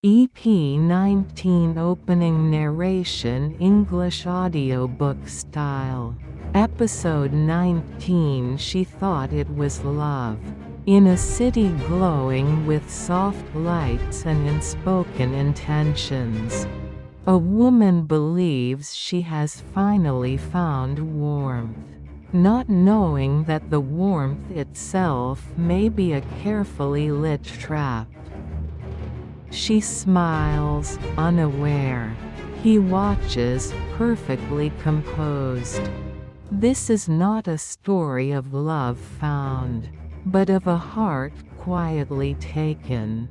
EP19 opening narration English audiobook style. Episode 19 She thought it was love. In a city glowing with soft lights and unspoken intentions, a woman believes she has finally found warmth, not knowing that the warmth itself may be a carefully lit trap. She smiles, unaware. He watches, perfectly composed. This is not a story of love found, but of a heart quietly taken,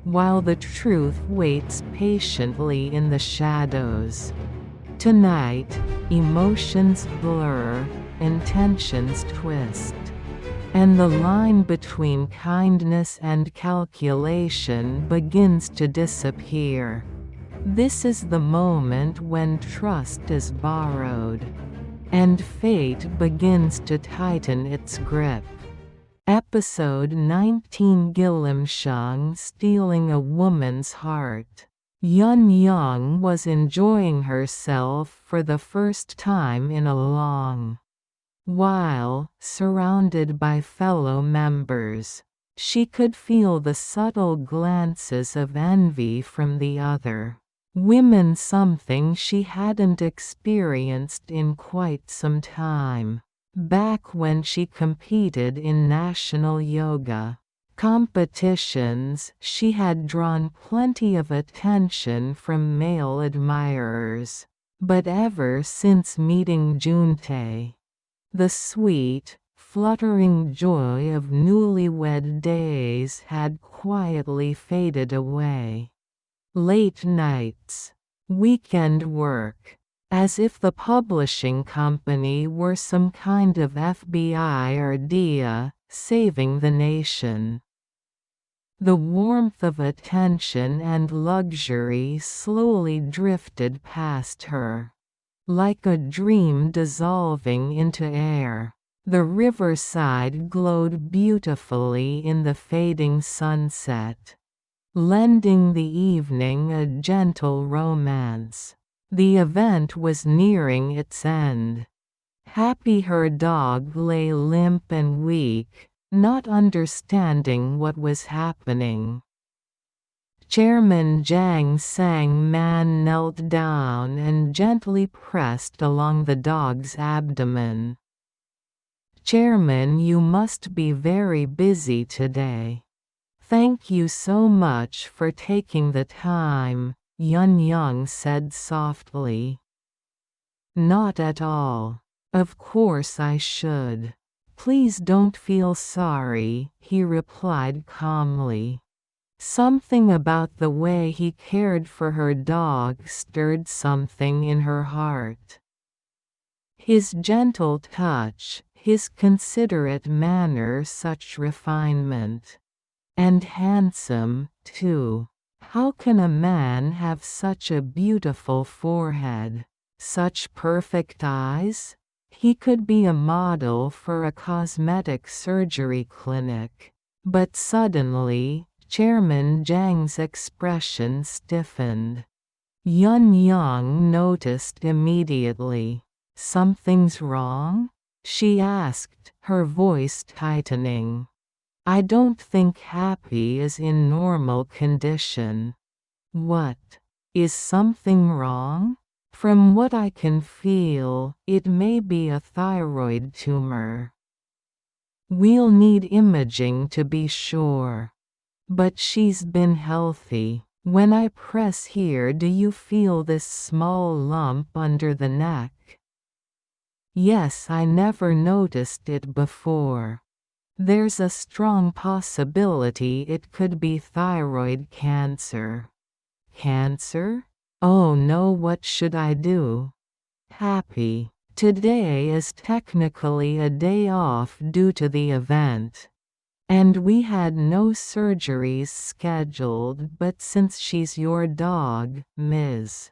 while the truth waits patiently in the shadows. Tonight, emotions blur, intentions twist, and the line between kindness and calculation begins to disappear. This is the moment when trust is borrowed, and fate begins to tighten its grip. Episode 19 Hyun-young stealing a woman's heart. Hyun-young was enjoying herself for the first time in a long while, surrounded by fellow members. She could feel the subtle glances of envy from the other women, something she hadn't experienced in quite some time. Back when she competed in national yoga competitions, she had drawn plenty of attention from male admirers. But ever since meeting Juntae, the sweet, fluttering joy of newlywed days had quietly faded away. Late nights, weekend work, as if the publishing company were some kind of FBI or DEA, saving the nation. The warmth of attention and luxury slowly drifted past her, like a dream dissolving into air. The riverside glowed beautifully in the fading sunset, lending the evening a gentle romance. The event was nearing its end. Happy her dog lay limp and weak, not understanding what was happening. Chairman Jang Sang-man knelt down and gently pressed along the dog's abdomen. "Chairman, you must be very busy today. Thank you so much for taking the time," Hyun-young said softly. "Not at all. Of course I should. Please don't feel sorry," he replied calmly. Something about the way he cared for her dog stirred something in her heart. His gentle touch, his considerate manner, such refinement. And handsome, too. How can a man have such a beautiful forehead? Such perfect eyes? He could be a model for a cosmetic surgery clinic. But suddenly, Chairman Jang's expression stiffened. Hyun-young noticed immediately. "Something's wrong?" she asked, her voice tightening. "I don't think Happy is in normal condition." "What? Is something wrong?" "From what I can feel, it may be a thyroid tumor. We'll need imaging to be sure. But she's been healthy. When I press here, do you feel this small lump under the neck?" "Yes, I never noticed it before. There's a strong possibility it could be thyroid cancer." "Cancer? Oh no, what should I do?" "Happy. Today is technically a day off due to the event. And we had no surgeries scheduled, but since she's your dog, Ms.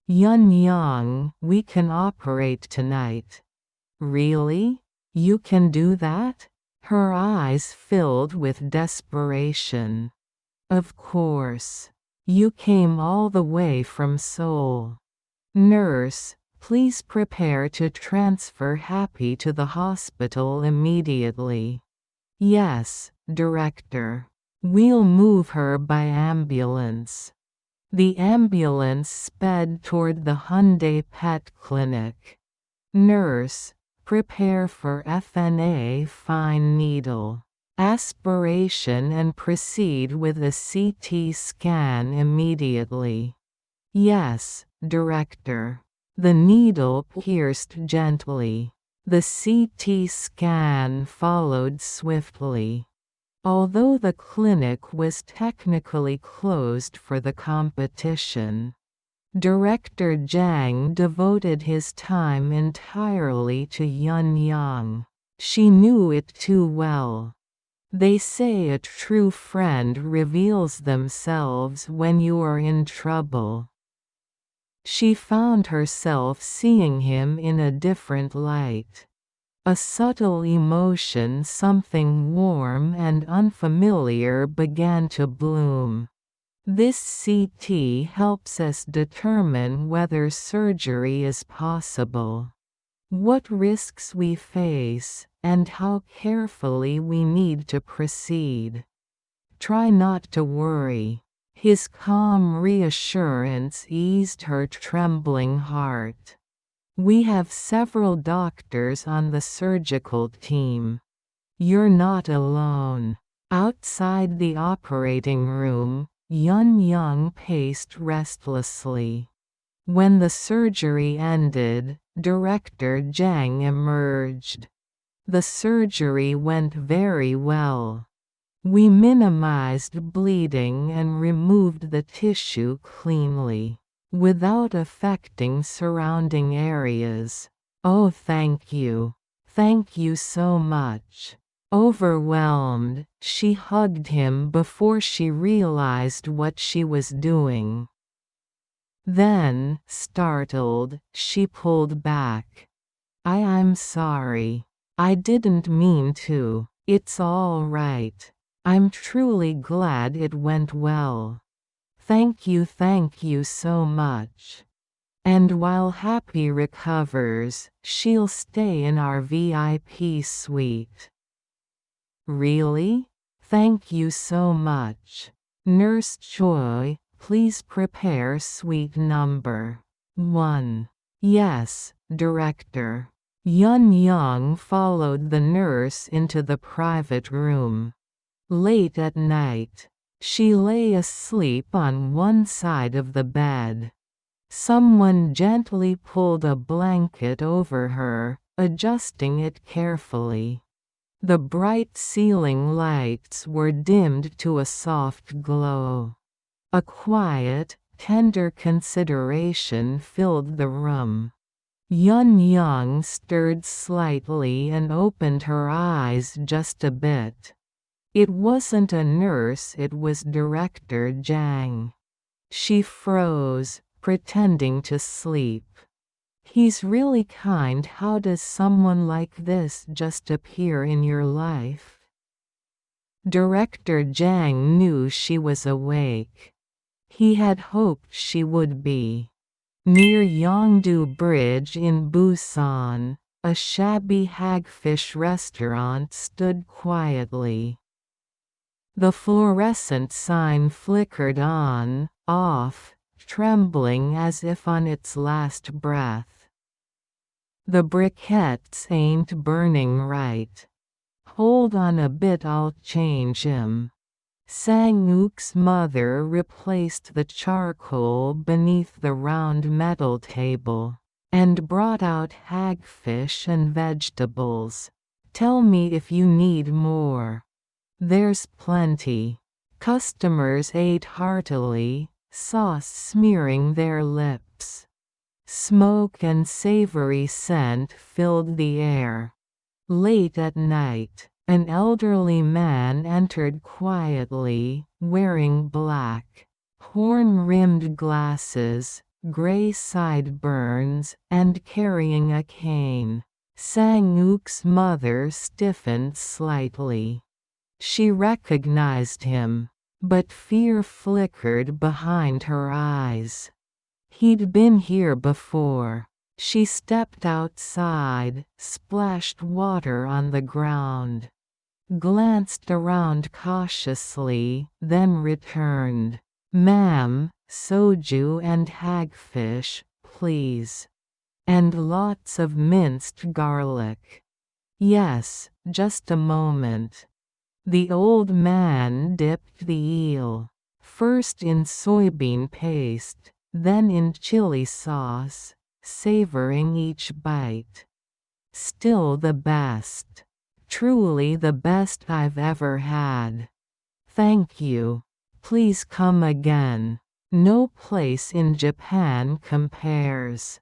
Hyun-young, we can operate tonight." "Really? You can do that?" Her eyes filled with desperation. "Of course. You came all the way from Seoul. Nurse, please prepare to transfer Happy to the hospital immediately. Yes, Director. We'll move her by ambulance. The ambulance sped toward the Hyundai Pet Clinic. Nurse, prepare for FNA fine needle aspiration and proceed with a CT scan immediately. Yes, Director. The needle pierced gently. The CT scan followed swiftly. Although the clinic was technically closed for the competition, Director Jang devoted his time entirely to Hyun-young. She knew it too well. They say a true friend reveals themselves when you are in trouble. She found herself seeing him in a different light. A subtle emotion, something warm and unfamiliar, began to bloom. This CT helps us determine whether surgery is possible, what risks we face, and how carefully we need to proceed. Try not to worry. His calm reassurance eased her trembling heart. We have several doctors on the surgical team. You're not alone. Outside the operating room, Hyun-young paced restlessly. When the surgery ended, Director Jang emerged. The surgery went very well. We minimized bleeding and removed the tissue cleanly, without affecting surrounding areas. Oh, thank you. Thank you so much. Overwhelmed, she hugged him before she realized what she was doing. Then, startled, she pulled back. I'm sorry. I didn't mean to. It's all right. I'm truly glad it went well. Thank you so much. And while Happy recovers, she'll stay in our VIP suite. Really? Thank you so much. Nurse Choi, please prepare suite number 1. Yes, Director. Hyun-young followed the nurse into the private room. Late at night, she lay asleep on one side of the bed. Someone gently pulled a blanket over her, adjusting it carefully. The bright ceiling lights were dimmed to a soft glow. A quiet, tender consideration filled the room. Hyun-young stirred slightly and opened her eyes just a bit. It wasn't a nurse, it was Director Jang. She froze, pretending to sleep. He's really kind. How does someone like this just appear in your life? Director Jang knew she was awake. He had hoped she would be. Near Yongdu Bridge in Busan, a shabby hagfish restaurant stood quietly. The fluorescent sign flickered on, off, trembling as if on its last breath. The briquettes ain't burning right. Hold on a bit, I'll change 'em. Sang-uk's mother replaced the charcoal beneath the round metal table, and brought out hagfish and vegetables. Tell me if you need more. There's plenty. Customers ate heartily, sauce smearing their lips. Smoke and savory scent filled the air. Late at night, an elderly man entered quietly, wearing black, horn-rimmed glasses, gray sideburns, and carrying a cane. Sang-uk's mother stiffened slightly. She recognized him. but fear flickered behind her eyes. He'd been here before. She stepped outside, splashed water on the ground, glanced around cautiously, then returned. "Ma'am, soju and hagfish, please. And lots of minced garlic." "Yes, just a moment." The old man dipped the eel, first in soybean paste, then in chili sauce, savoring each bite. "Still the best. Truly the best I've ever had. Thank you. Please come again. No place in Japan compares.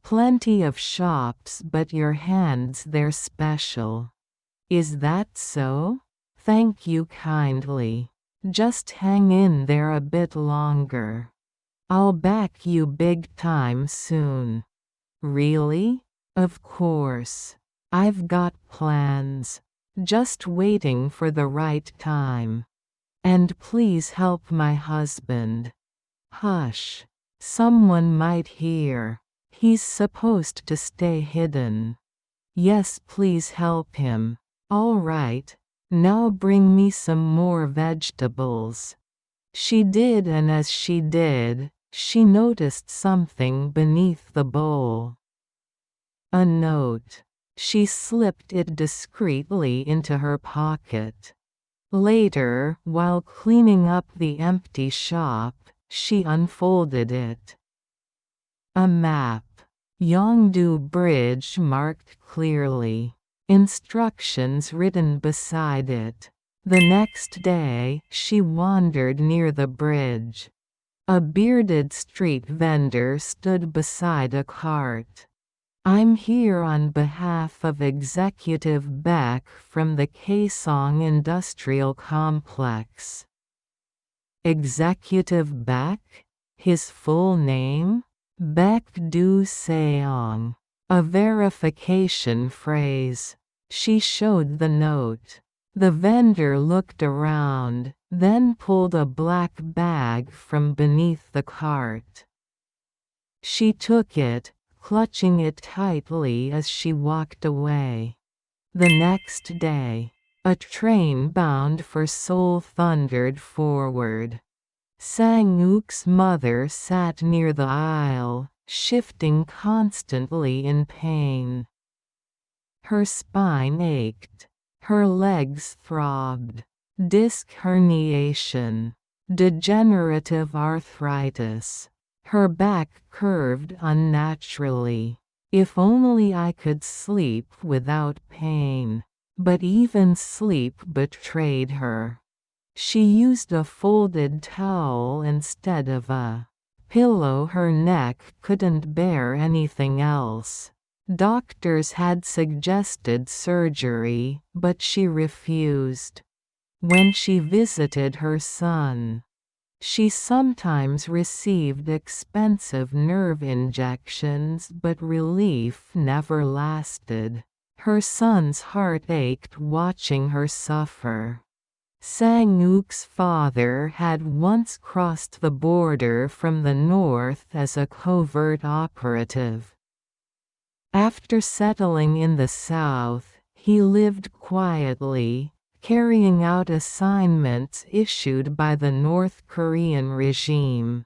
Plenty of shops, but your hands they're special." "Is that so? Thank you kindly. Just hang in there a bit longer. I'll back you big time soon." "Really?" "Of course. I've got plans. Just waiting for the right time. And please help my husband." "Hush. Someone might hear. He's supposed to stay hidden." "Yes, please help him." "All right. Now bring me some more vegetables." She did, and as she did, she noticed something beneath the bowl. A note. She slipped it discreetly into her pocket. Later, while cleaning up the empty shop, she unfolded it. A map. Yongdu Bridge marked clearly. Instructions written beside it. The next day, she wandered near the bridge. A bearded street vendor stood beside a cart. "I'm here on behalf of Executive Beck from the Kaesong Industrial Complex." Executive Beck? His full name? Beck Du Seong. A verification phrase. She showed the note. The vendor looked around, then pulled a black bag from beneath the cart. She took it, clutching it tightly as she walked away. The next day, a train bound for Seoul thundered forward. Sang-uk's mother sat near the aisle, shifting constantly in pain. Her spine ached. Her legs throbbed. Disc herniation. Degenerative arthritis. Her back curved unnaturally. "If only I could sleep without pain." But even sleep betrayed her. She used a folded towel instead of a pillow. Her neck couldn't bear anything else. Doctors had suggested surgery, but she refused. When she visited her son, she sometimes received expensive nerve injections, but relief never lasted. Her son's heart ached watching her suffer. Sang-uk's father had once crossed the border from the north as a covert operative. After settling in the south, he lived quietly, carrying out assignments issued by the North Korean regime.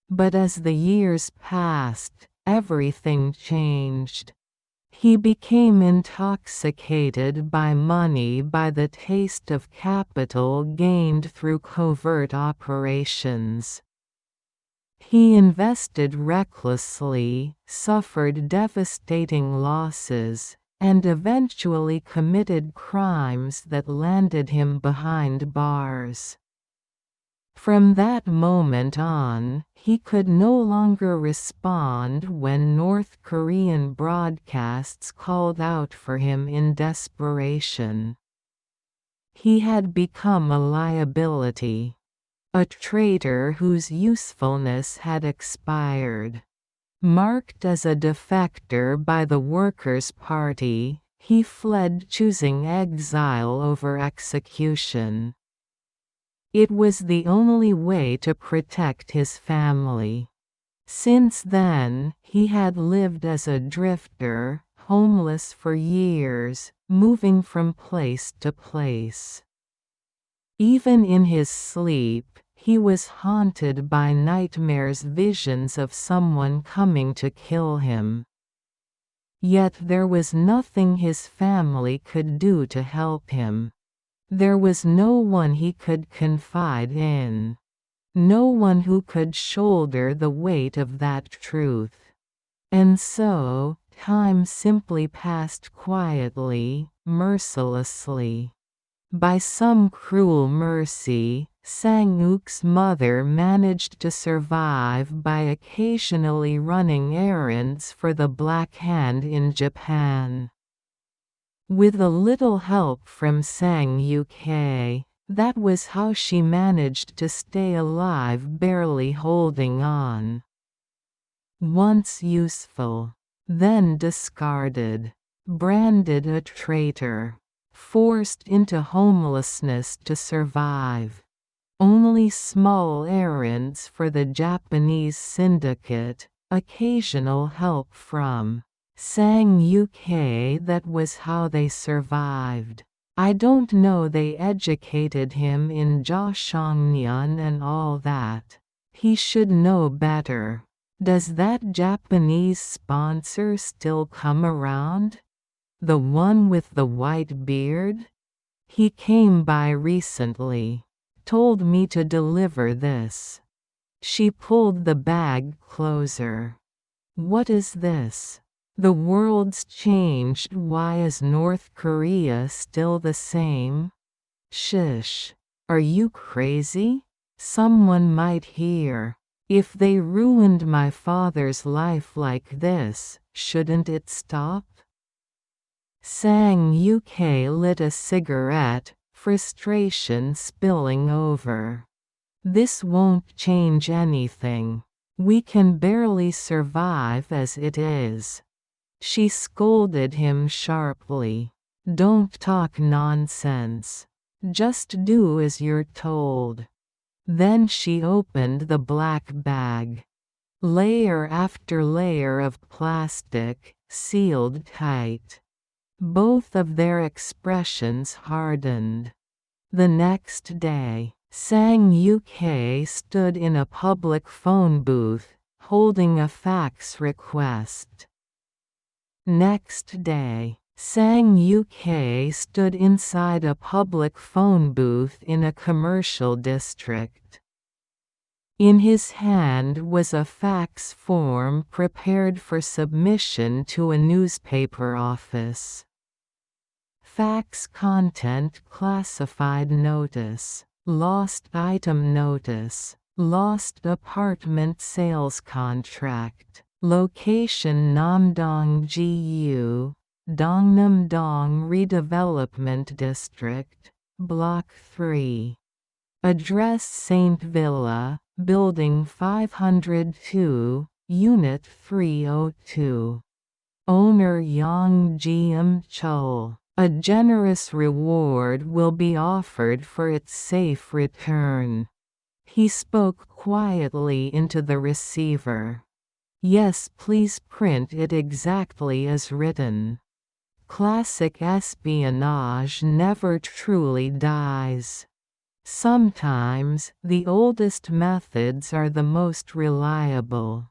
But as the years passed, everything changed. He became intoxicated by money, by the taste of capital gained through covert operations. He invested recklessly, suffered devastating losses, and eventually committed crimes that landed him behind bars. From that moment on, he could no longer respond when North Korean broadcasts called out for him in desperation. He had become a liability. A traitor whose usefulness had expired. Marked as a defector by the Workers' Party, he fled, choosing exile over execution. It was the only way to protect his family. Since then, he had lived as a drifter, homeless for years, moving from place to place. Even in his sleep, he was haunted by nightmares, visions of someone coming to kill him. Yet there was nothing his family could do to help him. There was no one he could confide in. No one who could shoulder the weight of that truth. And so, time simply passed quietly, mercilessly. By some cruel mercy, Sang-uk's mother managed to survive by occasionally running errands for the Black Hand in Japan. With a little help from Sang-uk, that was how she managed to stay alive, barely holding on. Once useful, then discarded, branded a traitor, forced into homelessness to survive. Only small errands for the Japanese syndicate, occasional help from Sang-uk, that was how they survived. I don't know, they educated him in Jashongmyeon and all that. He should know better. Does that Japanese sponsor still come around? The one with the white beard? He came by recently. Told me to deliver this. She pulled the bag closer. What is this? The world's changed. Why is North Korea still the same? Shish. Are you crazy? Someone might hear. If they ruined my father's life like this, shouldn't it stop? Sang-uk lit a cigarette, frustration spilling over. This won't change anything. We can barely survive as it is. She scolded him sharply. Don't talk nonsense. Just do as you're told. Then she opened the black bag. Layer after layer of plastic, sealed tight. Both of their expressions hardened. The next day, Sang-uk stood in a public phone booth, holding a fax request. Next day, Sang-uk stood inside a public phone booth in a commercial district. In his hand was a fax form prepared for submission to a newspaper office. Fax content: classified notice, lost item notice, lost apartment sales contract, location Namdong-gu, Dongnam-dong Redevelopment District, Block 3. Address Saint Villa, Building 502, Unit 302. Owner Yang Jiam-chul. A generous reward will be offered for its safe return. He spoke quietly into the receiver. Yes, please print it exactly as written. Classic espionage never truly dies. Sometimes, the oldest methods are the most reliable.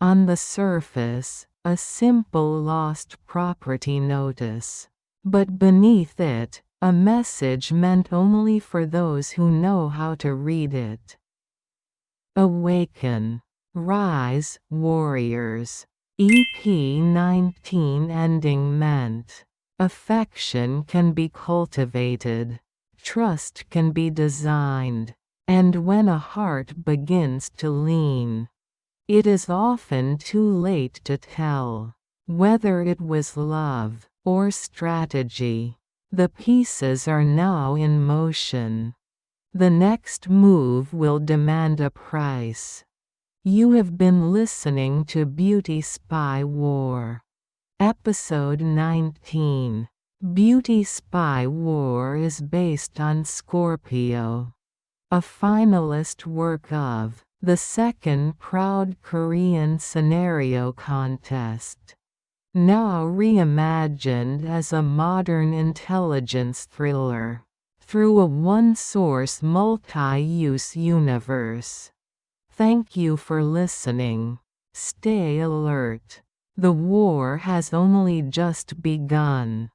On the surface, a simple lost property notice. But beneath it, a message meant only for those who know how to read it. Awaken. Rise, warriors. EP19 ending meant. Affection can be cultivated. Trust can be designed. And when a heart begins to lean, it is often too late to tell whether it was love or strategy. The pieces are now in motion. The next move will demand a price. You have been listening to Beauty Spy War. Episode 19. Beauty Spy War is based on Scorpio. a finalist work of the second Proud Korean Scenario Contest. Now reimagined as a modern intelligence thriller through a one-source multi-use universe. Thank you for listening. Stay alert. The war has only just begun.